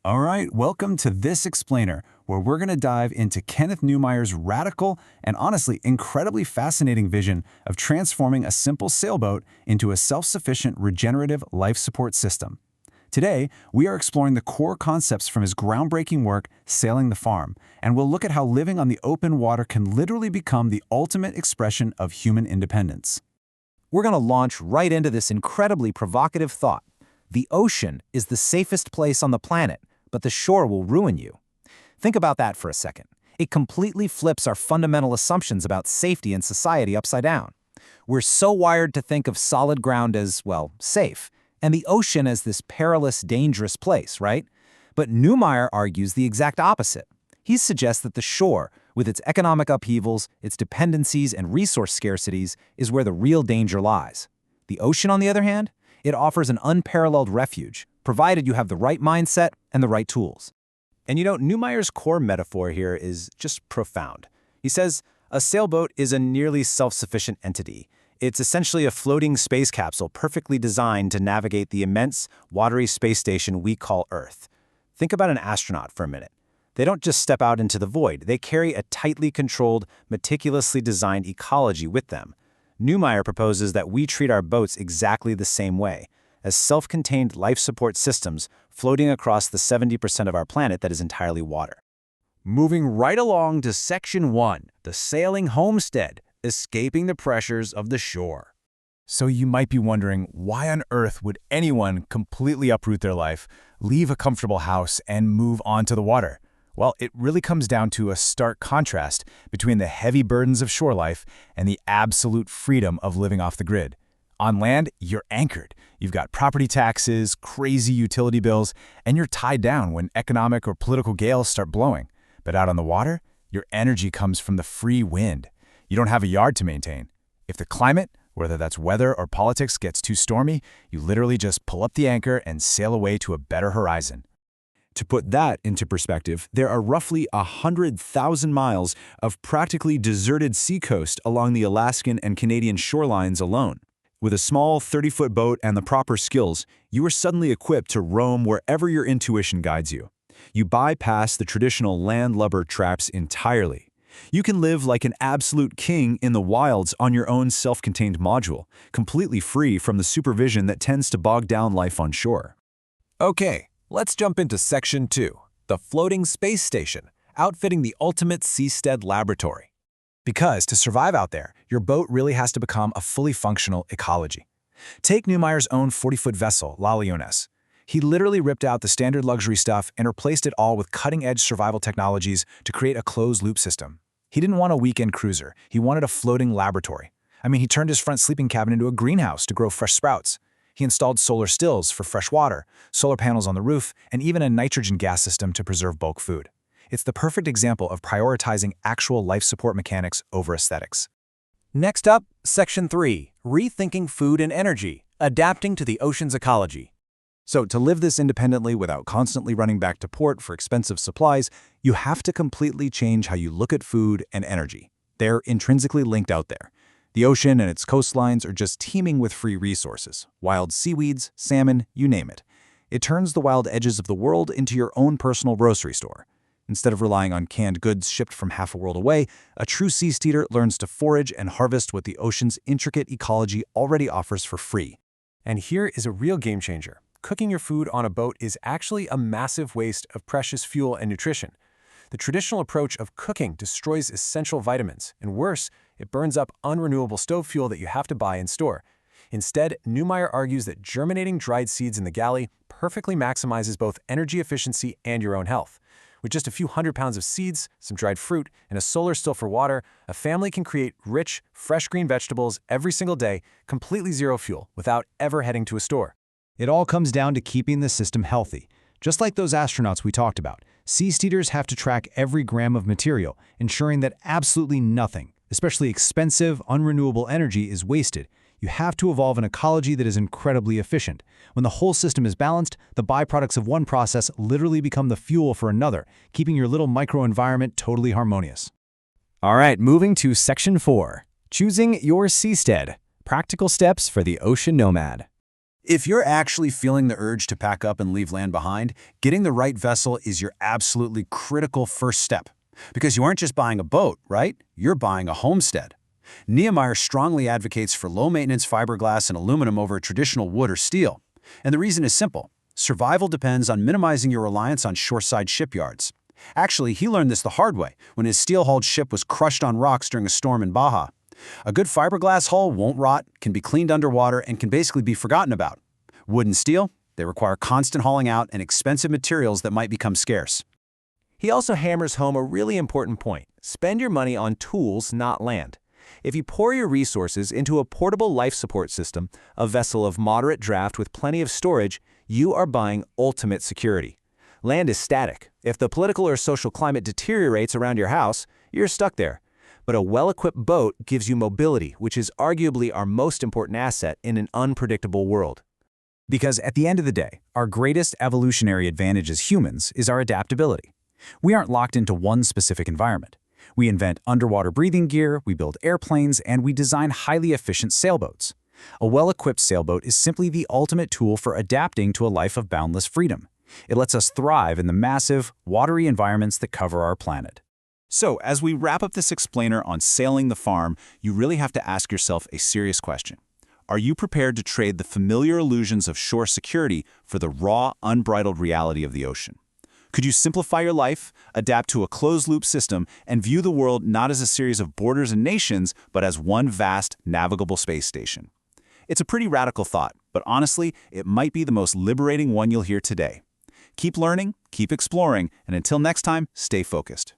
All right, welcome to This Explainer, where we're going to dive into Kenneth Neumayer's radical and honestly incredibly fascinating vision of transforming a simple sailboat into a self-sufficient regenerative life support system. Today, we are exploring the core concepts from his groundbreaking work, Sailing the Farm, and we'll look at how living on the open water can literally become the ultimate expression of human independence. We're going to launch right into this incredibly provocative thought. The ocean is the safest place on the planet, but the shore will ruin you. Think about that for a second. It completely flips our fundamental assumptions about safety and society upside down. We're so wired to think of solid ground as, well, safe, and the ocean as this perilous, dangerous place, right? But Neumayer argues the exact opposite. He suggests that the shore, with its economic upheavals, its dependencies, and resource scarcities, is where the real danger lies. The ocean, on the other hand, it offers an unparalleled refuge, provided you have the right mindset and the right tools. And Neumeyer's core metaphor here is just profound. He says, a sailboat is a nearly self-sufficient entity. It's essentially a floating space capsule perfectly designed to navigate the immense, watery space station we call Earth. Think about an astronaut for a minute. They don't just step out into the void. They carry a tightly controlled, meticulously designed ecology with them. Neumayer proposes that we treat our boats exactly the same way, as self-contained life support systems floating across the 70% of our planet that is entirely water. Moving right along to Section 1, the sailing homestead, escaping the pressures of the shore. So you might be wondering, why on earth would anyone completely uproot their life, leave a comfortable house, and move onto the water? Well, it really comes down to a stark contrast between the heavy burdens of shore life and the absolute freedom of living off the grid. On land, you're anchored. You've got property taxes, crazy utility bills, and you're tied down when economic or political gales start blowing. But out on the water, your energy comes from the free wind. You don't have a yard to maintain. If the climate, whether that's weather or politics, gets too stormy, you literally just pull up the anchor and sail away to a better horizon. To put that into perspective, there are roughly 100,000 miles of practically deserted seacoast along the Alaskan and Canadian shorelines alone. With a small 30-foot boat and the proper skills, you are suddenly equipped to roam wherever your intuition guides you. You bypass the traditional landlubber traps entirely. You can live like an absolute king in the wilds on your own self-contained module, completely free from the supervision that tends to bog down life on shore. Okay, let's jump into Section 2, the floating space station, outfitting the ultimate seastead laboratory. Because to survive out there, your boat really has to become a fully functional ecology. Take Neumeyer's own 40-foot vessel, La Lyonesse. He literally ripped out the standard luxury stuff and replaced it all with cutting-edge survival technologies to create a closed-loop system. He didn't want a weekend cruiser. He wanted a floating laboratory. He turned his front sleeping cabin into a greenhouse to grow fresh sprouts. He installed solar stills for fresh water, solar panels on the roof, and even a nitrogen gas system to preserve bulk food. It's the perfect example of prioritizing actual life support mechanics over aesthetics. Next up, Section 3, rethinking food and energy, adapting to the ocean's ecology. So to live this independently without constantly running back to port for expensive supplies, you have to completely change how you look at food and energy. They're intrinsically linked out there. The ocean and its coastlines are just teeming with free resources, wild seaweeds, salmon, you name it. It turns the wild edges of the world into your own personal grocery store. Instead of relying on canned goods shipped from half a world away, a true seasteader learns to forage and harvest what the ocean's intricate ecology already offers for free. And here is a real game changer. Cooking your food on a boat is actually a massive waste of precious fuel and nutrition. The traditional approach of cooking destroys essential vitamins, and worse, it burns up unrenewable stove fuel that you have to buy and store. Instead, Neumayer argues that germinating dried seeds in the galley perfectly maximizes both energy efficiency and your own health. With just a few 100 pounds of seeds, some dried fruit, and a solar still for water, a family can create rich, fresh green vegetables every single day, completely zero fuel, without ever heading to a store. It all comes down to keeping the system healthy. Just like those astronauts we talked about, seasteaders have to track every gram of material, ensuring that absolutely nothing, especially expensive, unrenewable energy, is wasted. You have to evolve an ecology that is incredibly efficient. When the whole system is balanced, the byproducts of one process literally become the fuel for another, keeping your little microenvironment totally harmonious. All right, moving to Section 4, choosing your seastead, practical steps for the ocean nomad. If you're actually feeling the urge to pack up and leave land behind, getting the right vessel is your absolutely critical first step. Because you aren't just buying a boat, right? You're buying a homestead. Nehemiah strongly advocates for low-maintenance fiberglass and aluminum over traditional wood or steel. And the reason is simple. Survival depends on minimizing your reliance on shoreside shipyards. Actually, he learned this the hard way when his steel-hulled ship was crushed on rocks during a storm in Baja. A good fiberglass hull won't rot, can be cleaned underwater, and can basically be forgotten about. Wood and steel, they require constant hauling out and expensive materials that might become scarce. He also hammers home a really important point. Spend your money on tools, not land. If you pour your resources into a portable life support system, a vessel of moderate draft with plenty of storage, you are buying ultimate security. Land is static. If the political or social climate deteriorates around your house, you're stuck there. But a well-equipped boat gives you mobility, which is arguably our most important asset in an unpredictable world. Because at the end of the day, our greatest evolutionary advantage as humans is our adaptability. We aren't locked into one specific environment. We invent underwater breathing gear, we build airplanes, and we design highly efficient sailboats. A well-equipped sailboat is simply the ultimate tool for adapting to a life of boundless freedom. It lets us thrive in the massive, watery environments that cover our planet. So, as we wrap up this explainer on sailing the farm, you really have to ask yourself a serious question. Are you prepared to trade the familiar illusions of shore security for the raw, unbridled reality of the ocean? Could you simplify your life, adapt to a closed-loop system, and view the world not as a series of borders and nations, but as one vast, navigable space station? It's a pretty radical thought, but honestly, it might be the most liberating one you'll hear today. Keep learning, keep exploring, and until next time, stay focused.